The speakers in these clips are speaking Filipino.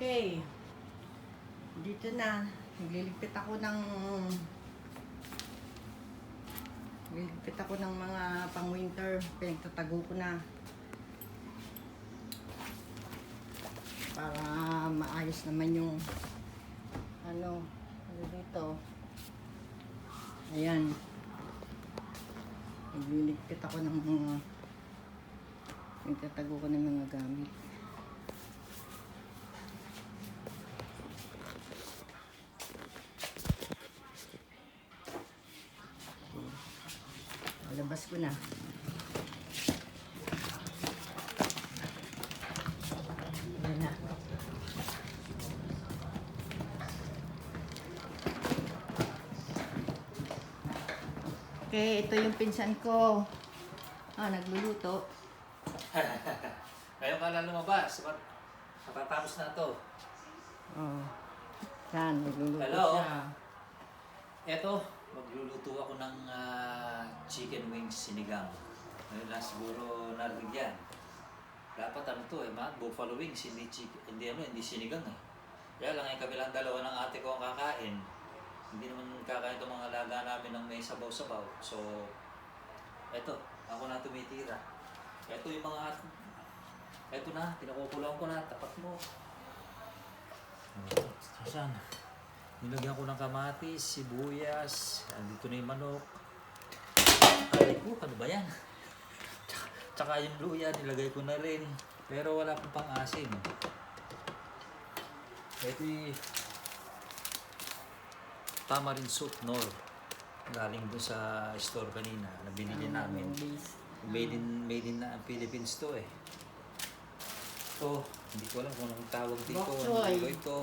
Okay. Dito na. Nagliligpit ako ng mga pang-winter. Pinagtatago ko na. Para maayos naman yung ano dito. Ayan. Nagliligpit ako ng mga pinagtatago ko ng mga gamit. Labas ko na. Ayan na. Okay, ito yung pinsan ko. Nagluluto. Ngayon ka lang lumabas. Matatapos na ito. Yan, nagluluto Hello? siya. Eto, magluluto ako ng chicken wings sinigang. Ngayon lang siguro narinig yan. Dapat ano to buffalo wings, hindi sinigang eh. Kaya lang yung kabilang dalawa ng ate ko ang kakain. Hindi naman kakain itong mga alaga namin ng may sabaw-sabaw. So, eto, ako na tumitira. Eto yung mga, eto na, pinakukulang ko na, tapat mo. Saan? Nilagyan ko ng kamatis, sibuyas, andito na yung manok. Ay ko, ano ba yan? Tsaka yung luya, nilagay ko na rin. Pero wala pang pang-asim. Ito yung tamarind soup, Nor. Galing doon sa store kanina na binili namin. Made in Philippines to eh. Ito, hindi ko alam kung anong tawag dito. Bok choy. Ito.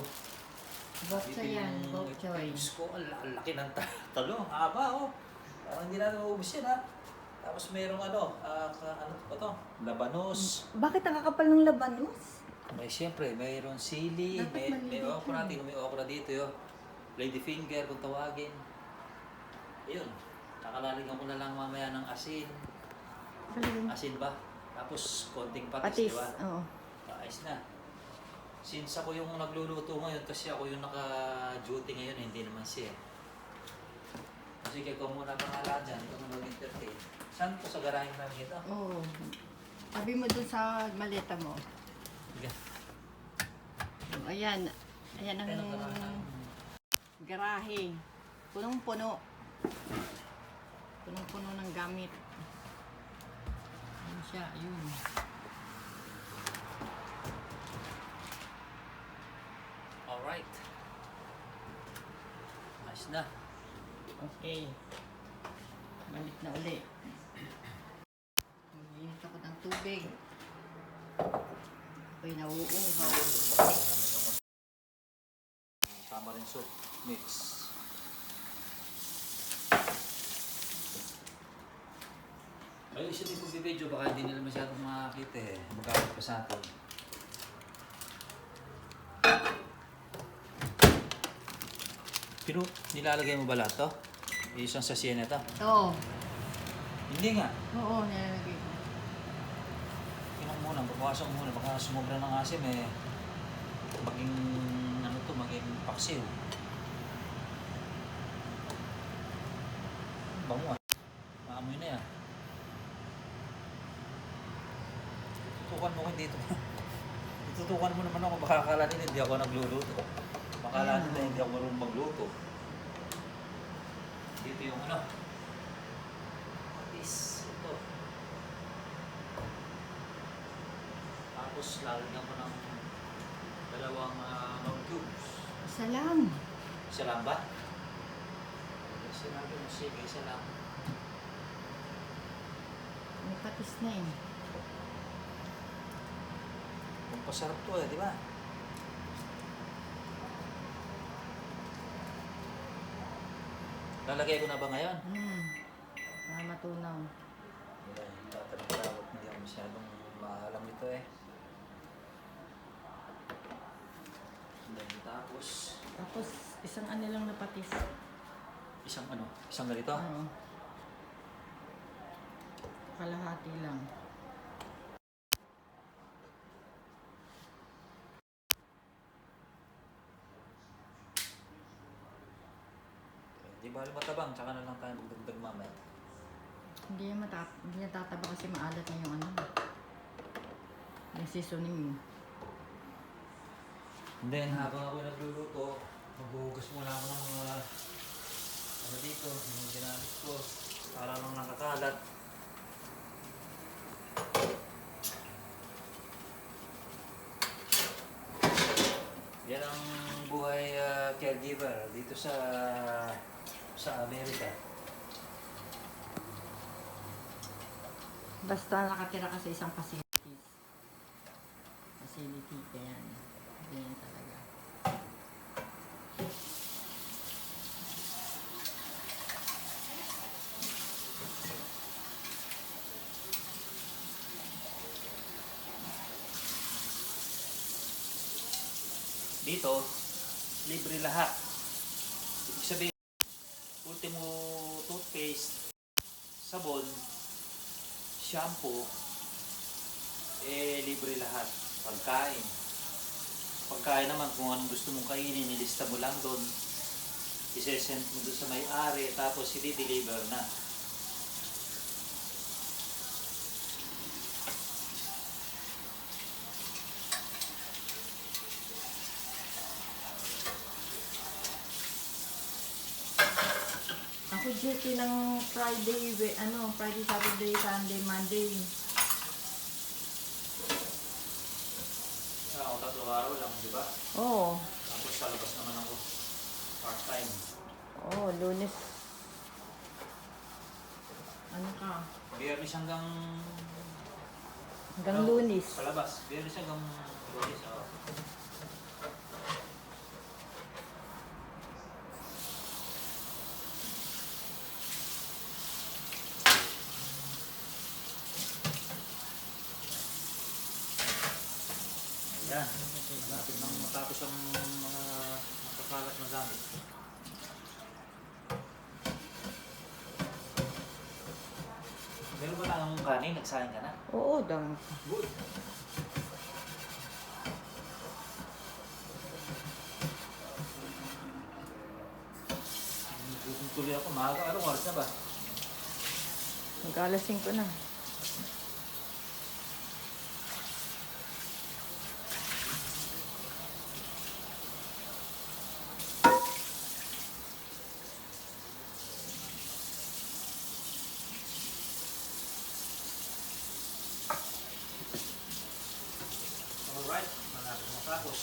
Bok choy yan, bok choy. Diyos ko, ang laki ng talo. Ang haba, oh. Parang hindi natin maubos yan, ha. Tapos merong ano ba to? Labanos. Bakit ang kakapal ng labanos? May siyempre, mayroon sili, may okra, may okra dito, yo. Lady finger kung tawagin. Ayun. Nakalalagyan ko na lang mamaya ng asin. Asin ba? Tapos konting patis, di ba? Oo. Ayos na. Since ako yung nagluluto ngayon, kasi ako yung naka-duty ngayon, hindi naman siya. Sige, ikaw muna pangalan dyan, ikaw na mag-entertain. Saan ko sa garahe namin ito? Oo. Sabi mo dun sa maleta mo. Sige. Ayan. Ayan ang garahe. Punong-puno. Punong-puno ng gamit. Ayan siya, yun. Alright. Ayos na. Okay. Balik na uli. Maginit ako ng tubig. Ako'y nauuhaw. Tamarind soup mix. Ayun, isa din pag-video, baka hindi nila masyadong makakita eh. Magkakit pa sa atin. Pero nilalagay mo ba lahat to? Isang sachet na to? Oo. Hindi nga. Oo, nilalagay ko. Tingnan muna, babawasan muna. Baka sumobra ng asim eh. Maging, maging paksiw. Bango ah. Maamoy na yan. Tutukan mo ko dito. Itutukan mo naman ako. Baka akala nila hindi ako nagluluto. Akala nila hindi ako marunong magluto. Dito yung patis. Ito. Tapos lalagyan ko ng dalawang long cubes. Isa lang. Isa lang ba? Sinabi mo, sige, isa lang. May patis na eh. Kung pasarap to eh, di ba? Lalagay ko na ba ngayon? Matunaw. Yan, tatanong-tawag. Hindi ako masyadong maalam ito eh. Then, tapos, Tapos, isang ano lang na patis. isang ganito. Oo. Kalahati lang. Di bali matabang, tsaka na lang tayo magdagdag mamaya. Hindi natataba kasi maalat na yung ano. Yung seasoning mo. And then, habang ako nagluluto, maghuhugas muna ako ng mga ano dito, yung ginamit ko, para lang nakakalat. Yan ang buhay caregiver dito sa Amerika. Basta nakatira ka sa isang facilities. Facility, kaya ganyan talaga. Dito, libre lahat. Ibig sabihin, ultimo toothpaste, sabon, shampoo, libre lahat. Pagkain. Pagkain naman, kung anong gusto mong kainin, nilista mo lang doon. Isesend mo doon sa may-ari, tapos i-deliver na. Ako duty ng Friday, Friday, Saturday, Sunday, Monday. Ako 3 araw lang, di ba? Oo. Tapos palabas naman ako part-time. Oo, Lunes. Ano ka? Biyernes hanggang Lunes. palabas. Biyernes hanggang Lunes. Oh. Ayan. Malapit nang matapos ang mga makakalat na gamit. Meron ba tayong kanin? Nagsahin ka na? Oo, dami. Good. Gutom tuloy ako. Maaga. Anong oras na ba? Mag-alasing ko na. Alright. Malapit matapos.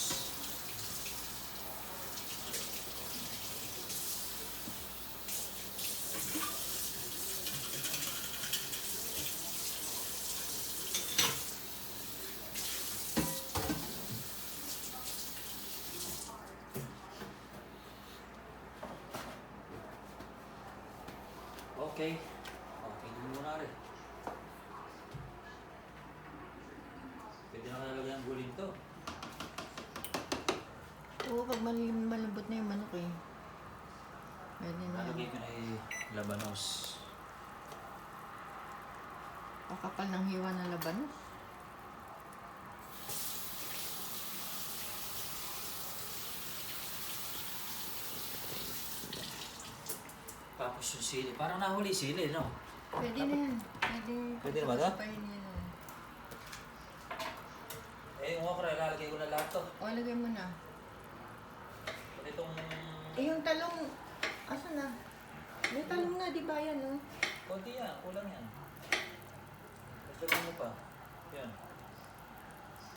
Okay. Okay, muna rin. Pwede na kalagay ang guling to. Oo, pag malambot na yung manok eh. Pwede na. Nalagay ko na yung labanos. Pakapal ng hiwa ng labanos. Tapos yung sili. Parang nahuli sili, no? Pwede na yan. Pwede na ba ito? Pwede na yan. Yung okra, ilalagay ko na lahat to. O, lagay mo na. Itong... Yung talong, asa na? May talong na, di ba yan, no? Konti yan, kulang yan. Lagyan mo pa. Yan.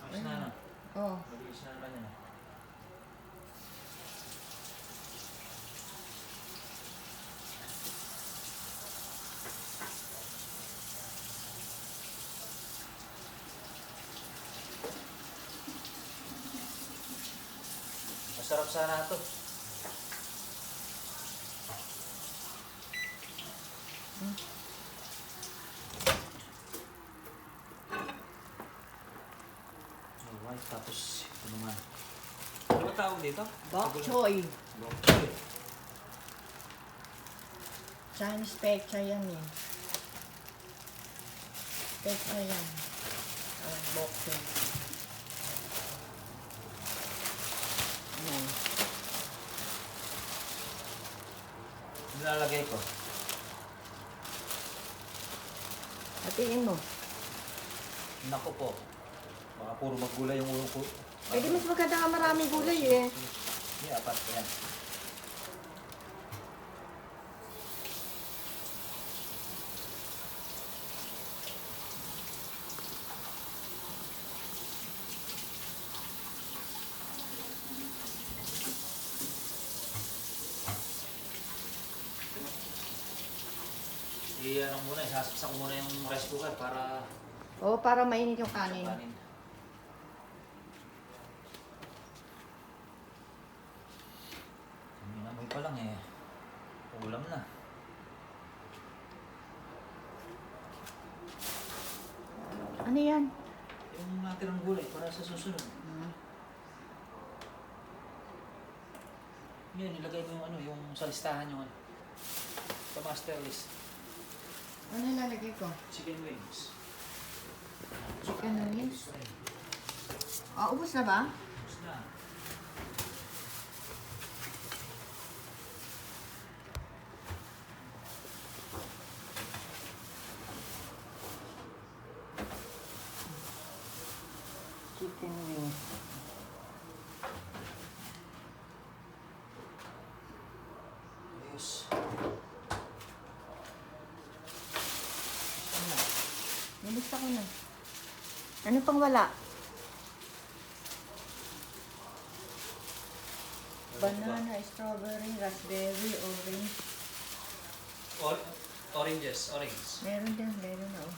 Ayos na na. Oo. Mabilis na naman yan. Masarap sana ito. Alright, tapos ito naman. Ano ba tawag dito? Bok choy. Bok choy. Chinese pecha yan eh. Pecha yan. Bok choy. Ayan. lalagay ko? Hatiin mo. Nako po. Baka puro maggulay yung ulo ko. Eh di mas maganda nga maraming gulay eh. Hindi, apat. Yan. I-ano muna, isasaksak ko muna yung rice cooker para Oo, para mainit yung kanin. kanin. Amoy pa lang eh. Ulam na. Ano yan? Yung natirang gulay para sa susunod. Yan, nilagay ko yung ano, yung sa listahan yung ano. Sa master list. Ano ilalagay ko? Chicken wings. Chicken wings? Ah, ubos na ba? Tapos na. Chicken wings. Ayos. Nilista ko na. Ano pang wala? Banana, strawberry, raspberry, orange. Oranges, orange. Meron din, meron na. Oh.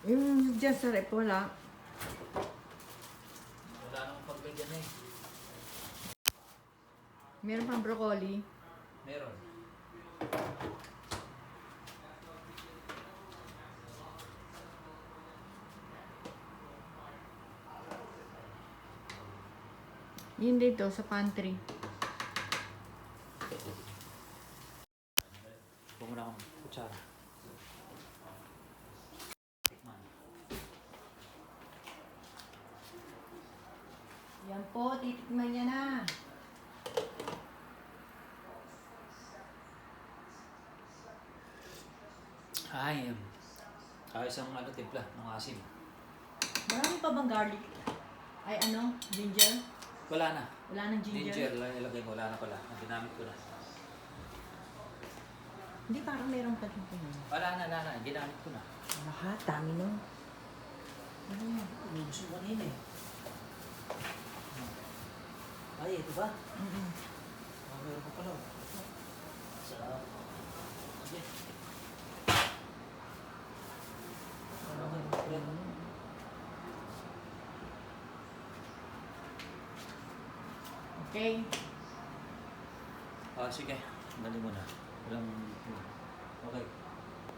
Yung dyan sa rep, wala. Wala namang paglagyan eh. Meron pang broccoli. Meron. Yun dito sa pantry. Huwag mo na akong kutsara. Yan po, titikman niya na. Ay, ayos ang ano, timpla ng asim. Marami pa bang garlic? Ay ano, ginger? Wala na. Wala nang ginger? Ginger, ilagay mo. Wala na pala. Ang ginamit ko na. Hindi, parang meron pa dito. Wala na. Ginamit ko na. Lahat, dami nun. Ano yan? Gusto ko kanina eh. Ay, ito ba? Meron pa pala. Sarap. Sige. Okay. Sige. Dali mo na. Walang... Okay.